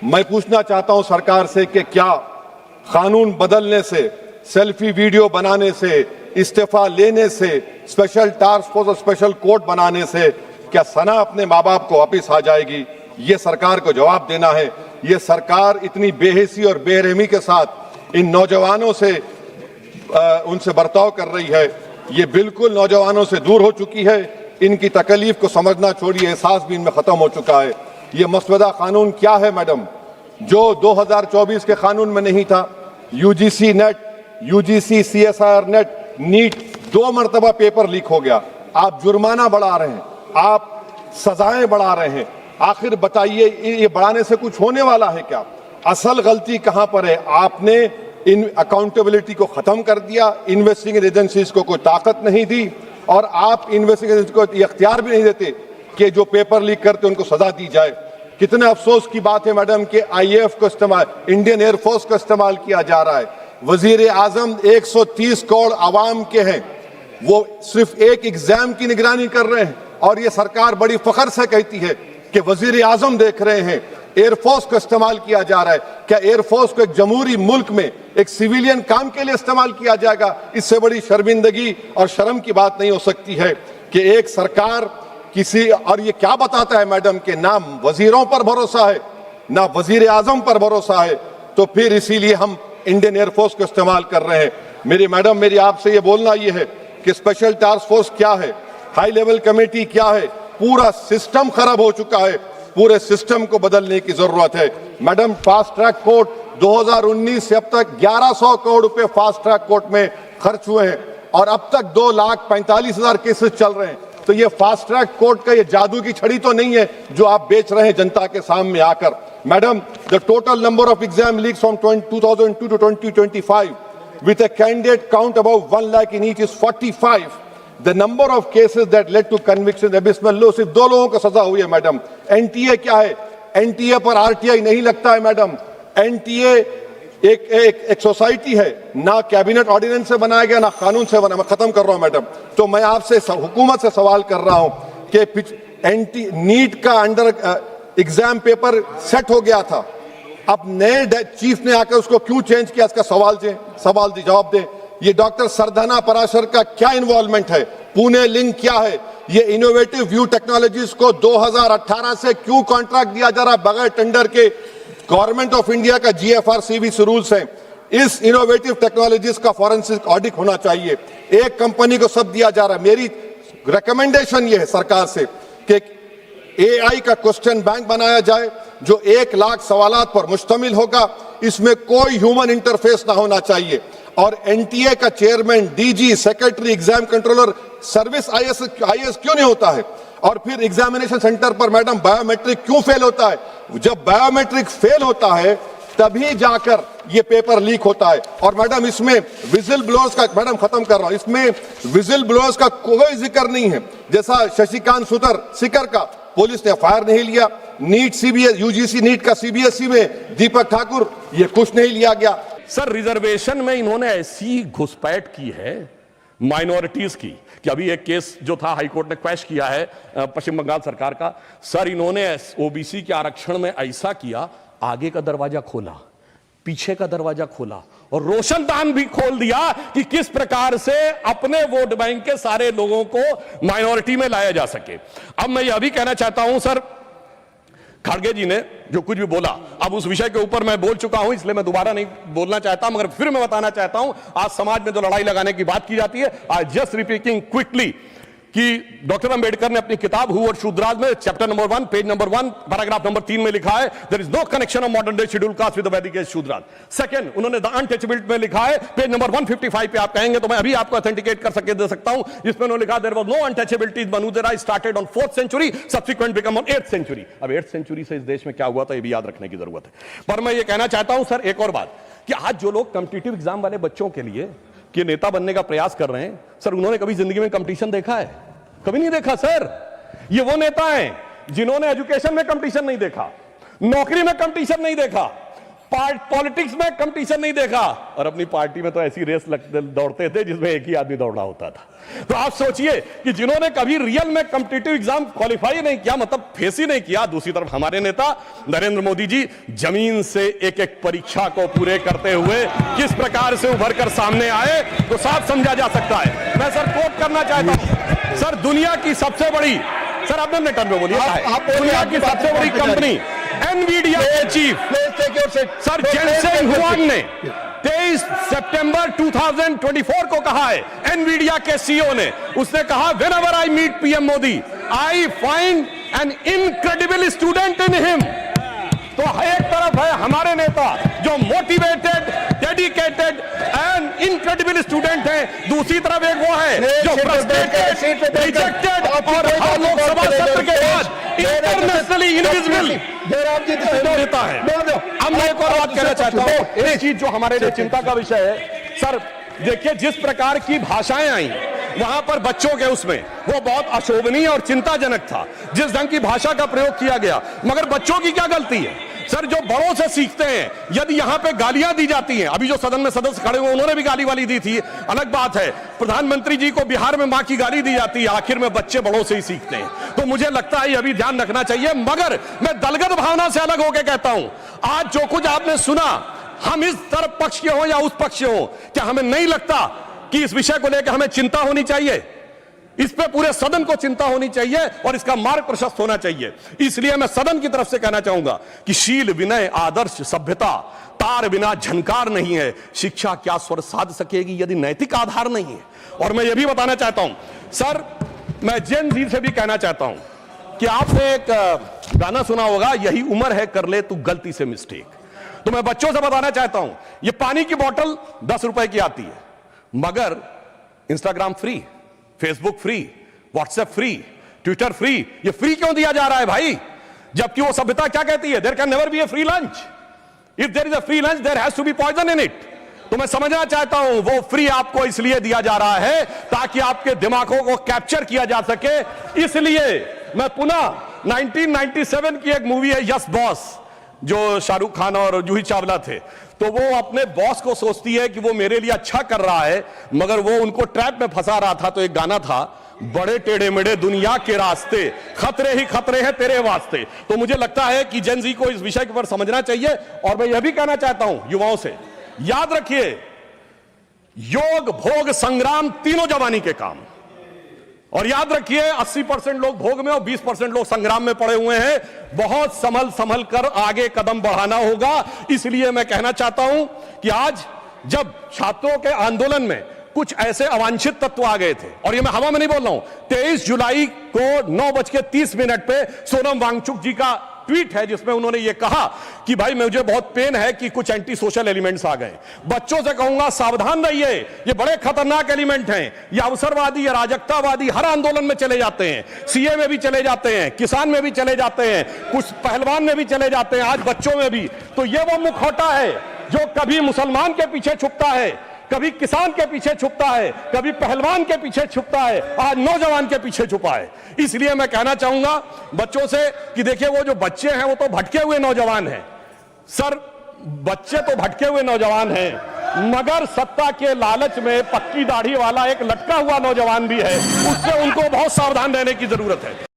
मैं पूछना चाहता हूं सरकार से कि क्या कानून बदलने से, सेल्फी वीडियो बनाने से, इस्तीफा लेने से, स्पेशल टास्क फोर्स और स्पेशल कोर्ट बनाने से क्या सना अपने माँ बाप को वापिस आ जाएगी? ये सरकार को जवाब देना है। ये सरकार इतनी बेहिसी और बेरहमी के साथ इन नौजवानों से उनसे बर्ताव कर रही है, ये बिल्कुल नौजवानों से दूर हो चुकी है। इनकी तकलीफ को समझना छोड़िए, एहसास भी इनमें खत्म हो चुका है। ये मसवदा कानून क्या है मैडम, जो 2024 के कानून में नहीं था? UGC NET, UGC CSIR NET, NEET 2 मरतबा पेपर लीक हो गया। आप जुर्माना बढ़ा रहे हैं, आप सजाएं बढ़ा रहे हैं। आखिर बताइए, ये बढ़ाने से कुछ होने वाला है क्या? असल गलती कहां पर है? आपने इन अकाउंटेबिलिटी को खत्म कर दिया, इन्वेस्टिगेटिंग एजेंसीज को कोई ताकत नहीं दी, और आप इन्वेस्टिगेशन को इख्तियार भी नहीं देते कि जो पेपर लीक करते उनको सजा दी जाए। कितने अफसोस की बात है मैडम कि आईएएफ को इस्तेमाल, इंडियन एयरफोर्स का इस्तेमाल किया जा रहा है। वजीर आजम 130 करोड़ आवाम के हैं, वो सिर्फ एक एग्जाम की निगरानी कर रहे हैं, और ये सरकार बड़ी फख्र से कहती है कि वजीर आजम देख रहे हैं। एयरफोर्स को इस्तेमाल किया जा रहा है। क्या एयरफोर्स को एक जमहूरी मुल्क में एक सिविलियन काम के लिए इस्तेमाल किया जाएगा? इससे बड़ी शर्मिंदगी और शर्म की बात नहीं हो सकती है कि एक सरकार किसी, और ये क्या बताता है मैडम कि ना वजीरों पर भरोसा है, ना वजीर आजम पर भरोसा है, तो फिर इसीलिए हम इंडियन एयरफोर्स को इस्तेमाल कर रहे हैं। मेरी मैडम, मेरी आपसे ये बोलना ये है कि स्पेशल टास्क फोर्स क्या है, हाई लेवल कमेटी क्या है? पूरा सिस्टम खराब हो चुका है, पूरे सिस्टम को बदलने की जरूरत है। मैडम, फास्ट ट्रैक कोर्ट 2019 से अब तक 1100 करोड़ रुपए फास्ट ट्रैक कोर्ट में खर्च हुए हैं, और अब तक 2,45,000 केसेस चल रहे हैं। तो ये फास्ट ट्रैक कोर्ट का ये जादू की छड़ी तो नहीं है जो आप बेच रहे हैं जनता के सामने आकर। Madam, the total number of exam leaks from 2002 to 2025 with a candidate count above 1 lakh in each is 45. The number of cases that led to conviction abysmal low। सिर्फ 2 लोगों को सजा हुई है मैडम। एनटीए क्या है? एनटीए पर RTI नहीं लगता है मैडम। एनटीए एक सोसाइटी है, ना कैबिनेट ऑर्डिनेंस से बनाया गया, ना कानून से बना। मैं खत्म कर रहा हूं मैडम। तो मैं आपसे हुकूमत से सवाल कर रहा हूं कि नीट का अंडर एग्जाम पेपर सेट हो गया था, अब नए चीफ ने आकर उसको क्यों चेंज किया? इसका सवाल जवाब दें। ये डॉक्टर सरदाना पराशर का क्या इन्वॉल्वमेंट है? पुणे लिंक क्या है? ये इनोवेटिव व्यू टेक्नोलॉजीज को 2018 से क्यों कॉन्ट्रैक्ट दिया जा रहा है बगैर टेंडर के? गवर्नमेंट ऑफ इंडिया का जीएफआरसीबी रूल्स हैं। इस इनोवेटिव टेक्नोलॉजीज का फॉरेंसिक ऑडिट होना चाहिए। एक कंपनी को सब दिया जा रहा है। मेरी रिकमेंडेशन ये है सरकार से कि एआई का क्वेश्चन बैंक बनाया जाए जो 1 लाख सवालात पर मुश्तमिल होगा। इसमें कोई ह्यूमन इंटरफेस ना होना चाहिए। और एनटीए का chairman, DG, secretary, exam controller, service IAS क्यों नहीं होता है? और फिर एग्जामिनेशन सेंटर पर मैडम बायोमेट्रिक क्यों फेल होता है? जब बायोमेट्रिक फेल होता है तभी जाकर ये पेपर लीक होता है। और मैडम, इसमें विजिल ब्लोअर्स का, मैडम खत्म कर रहा हूं, इसमें विजिल ब्लोअर्स का कोई जिक्र नहीं है। जैसा शशिकांत सिकर का पुलिस ने एफआईआर नहीं लिया, नीट सीबीएस, यूजीसी नीट का सीबीएसई में दीपक ठाकुर, ये कुछ नहीं लिया गया। सर, रिजर्वेशन में इन्होंने ऐसी घुसपैठ की है माइनॉरिटीज की कि अभी एक केस जो था हाईकोर्ट ने क्वैश किया है पश्चिम बंगाल सरकार का। सर, इन्होंने ओबीसी के आरक्षण में ऐसा किया, आगे का दरवाजा खोला, पीछे का दरवाजा खोला, और रोशनदान भी खोल दिया कि किस प्रकार से अपने वोट बैंक के सारे लोगों को माइनॉरिटी में लाया जा सके। अब मैं यह भी कहना चाहता हूं सर, खड़गे जी ने जो कुछ भी बोला, अब उस विषय के ऊपर मैं बोल चुका हूं, इसलिए मैं दोबारा नहीं बोलना चाहता, मगर फिर मैं बताना चाहता हूं, आज समाज में जो लड़ाई लगाने की बात की जाती है, आई जस्ट रिपीटिंग क्विकली कि डॉक्टर अंबेडकर ने अपनी किताब हु और शूद्राज में chapter number 1 page number 1 paragraph number 3 में लिखा है, there is no connection of modern day scheduled caste with the Vedic age Shudras. Second, उन्होंने द अनटचेबिलिटी में लिखा है, पेज नंबर 155 पे आप कहेंगे तो मैं अभी आपको ऑथेंटिकेट कर दे सकता हूं, जिसमें उन्होंने लिखा देयर वाज नो अनटचेबिलिटी, मनुदेरा started on 4th century, subsequent become on 8th century. अब 8th सेंचुरी से इस देश में क्या हुआ था ये भी याद रखने की जरूरत है। पर मैं ये कहना चाहता हूं सर एक और बात, कि आज जो लोग कॉम्पिटिटिव एग्जाम वाले बच्चों के लिए कि नेता बनने का प्रयास कर रहे हैं, सर उन्होंने कभी जिंदगी में कंपटीशन देखा है? कभी नहीं देखा सर। ये वो नेता हैं जिन्होंने एजुकेशन में कंपटीशन नहीं देखा, नौकरी में कंपटीशन नहीं देखा, पॉलिटिक्स में कंपटीशन नहीं देखा, और अपनी पार्टी में तो ऐसी रेस दौड़ते थे जिसमें एक ही आदमी दौड़ना होता था। तो आप सोचिए कि जिन्होंने कभी रियल में कॉम्पिटिटिव एग्जाम क्वालिफाई नहीं किया, मतलब फेस ही नहीं किया, दूसरी तरफ हमारे नेता नरेंद्र मोदी जी जमीन से एक एक परीक्षा को पूरे करते हुए किस प्रकार से उभर कर सामने आए, तो साफ समझा जा सकता है। मैं सर कोट करना चाहता हूं, सर दुनिया की सबसे बड़ी, सर आपने अपने टर्म में बोलिए, दुनिया की सबसे बड़ी कंपनी एनवीडिया के चीफ सर जेनसेन हुआंग ने 23 सितंबर 2024 को कहा है, एनवीडिया के सीईओ ने, उसने कहा whenever I meet PM Modi I find an incredible student in him. तो एक तरफ है हमारे नेता जो motivated, dedicated and incredible student है, दूसरी तरफ एक वो है जो फ्रस्ट्रेटेड, रिजेक्टेड और हर लोकसभा सत्र के बाद इंटरनेशनली इनविजिबल नेता है। अब मैं एक और बात कहना चाहता हूं, एक चीज जो हमारे लिए चिंता का विषय है सर, देखिए जिस प्रकार की भाषाएं आई वहां पर बच्चों के उसमें वो बहुत अशोभनीय और चिंताजनक था, जिस ढंग की भाषा का प्रयोग किया गया, मगर बच्चों की क्या गलती है सर, जो बड़ों से सीखते हैं। यदि यहां पे गालियां दी जाती हैं, अभी जो सदन में सदस्य खड़े हुए उन्होंने भी गाली वाली दी थी, अलग बात है, प्रधानमंत्री जी को बिहार में मां की गाली दी जाती है, आखिर में बच्चे बड़ों से ही सीखते हैं। तो मुझे लगता है अभी ध्यान रखना चाहिए, मगर मैं दलगत भावना से अलग होकर कहता हूं, आज जो कुछ आपने सुना, हम इस तरफ पक्ष के हो या उस पक्ष के हो, क्या हमें नहीं लगता कि इस विषय को लेकर हमें चिंता होनी चाहिए, इस पे पूरे सदन को चिंता होनी चाहिए और इसका मार्ग प्रशस्त होना चाहिए। इसलिए मैं सदन की तरफ से कहना चाहूंगा कि शील, विनय, आदर्श, सभ्यता तार बिना झनकार नहीं है, शिक्षा क्या स्वर साध सकेगी यदि नैतिक आधार नहीं है। और मैं यह भी बताना चाहता हूं सर, मैं जेन जी से भी कहना चाहता हूं कि आपने एक गाना सुना होगा, यही उम्र है कर ले तू गलती से मिस्टेक। तो मैं बच्चों से बताना चाहता हूं, यह पानी की बोतल 10 रुपए की आती है, मगर Instagram free, Facebook free, WhatsApp free, Twitter free, ये फ्री क्यों दिया जा रहा है भाई? जबकि वो सभ्यता क्या कहती है, there can never be a free lunch, if there is a free lunch there has to be poison in it. तो मैं समझना चाहता हूं वो फ्री आपको इसलिए दिया जा रहा है ताकि आपके दिमागों को कैप्चर किया जा सके। इसलिए मैं पुनः 1997 की एक मूवी है यस बॉस, जो शाहरुख खान और जूही चावला थे, तो वो अपने बॉस को सोचती है कि वो मेरे लिए अच्छा कर रहा है, मगर वो उनको ट्रैप में फंसा रहा था। तो एक गाना था, बड़े टेढ़े मेढ़े दुनिया के रास्ते, खतरे ही खतरे हैं तेरे वास्ते। तो मुझे लगता है कि जेन जी को इस विषय के ऊपर समझना चाहिए। और मैं यह भी कहना चाहता हूं युवाओं से, याद रखिए योग, भोग, संग्राम तीनों जवानी के काम। और याद रखिए 80% लोग भोग में और 20% लोग संग्राम में पड़े हुए हैं। बहुत संभल कर आगे कदम बढ़ाना होगा। इसलिए मैं कहना चाहता हूं कि आज जब छात्रों के आंदोलन में कुछ ऐसे अवांछित तत्व आ गए थे, और ये मैं हवा में नहीं बोल रहा हूं, 23 जुलाई को 9:30 पे सोनम वांगचुक जी का ट्वीट है जिसमें उन्होंने ये कहा कि भाई मुझे बहुत पेन है कि कुछ एंटी सोशल एलिमेंट्स आ गए। बच्चों से कहूंगा सावधान रहिए, ये बड़े खतरनाक एलिमेंट हैं, ये अवसरवादी, ये राजकतावादी हर आंदोलन में चले जाते हैं, सीए में भी चले जाते हैं, किसान में भी चले जाते हैं, कुछ पहलवान में भी चले जाते हैं, आज बच्चों में भी। तो ये वो मुखौटा है जो कभी मुसलमान के पीछे छुपता है, कभी किसान के पीछे छुपता है, कभी पहलवान के पीछे छुपता है, आज नौजवान के पीछे छुपा है। इसलिए मैं कहना चाहूंगा बच्चों से कि देखिए वो जो बच्चे हैं वो तो भटके हुए नौजवान हैं सर, बच्चे तो भटके हुए नौजवान हैं, मगर सत्ता के लालच में पक्की दाढ़ी वाला एक लटका हुआ नौजवान भी है, उससे उनको बहुत सावधान रहने की जरूरत है।